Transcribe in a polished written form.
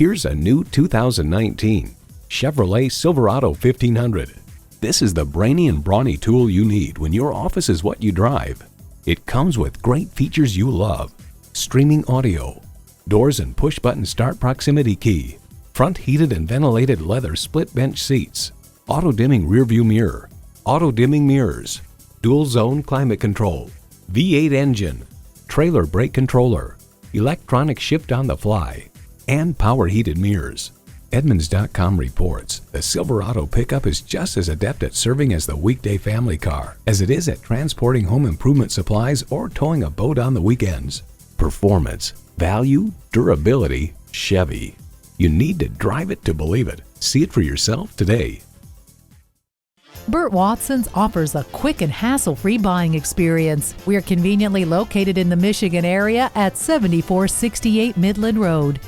Here's a new 2019 Chevrolet Silverado 1500. This is the brainy and brawny tool you need when your office is what you drive. It comes with great features you love: streaming audio, doors and push-button start proximity key, front heated and ventilated leather split bench seats, auto-dimming rearview mirror, auto-dimming mirrors, dual-zone climate control, V8 engine, trailer brake controller, electronic shift on the fly, and power heated mirrors. Edmunds.com reports the Silverado pickup is just as adept at serving as the weekday family car as it is at transporting home improvement supplies or towing a boat on the weekends. Performance, value, durability, Chevy. You need to drive it to believe it. See it for yourself today. Burt Watson's offers a quick and hassle-free buying experience. We're conveniently located in the Michigan area at 7468 Midland Road.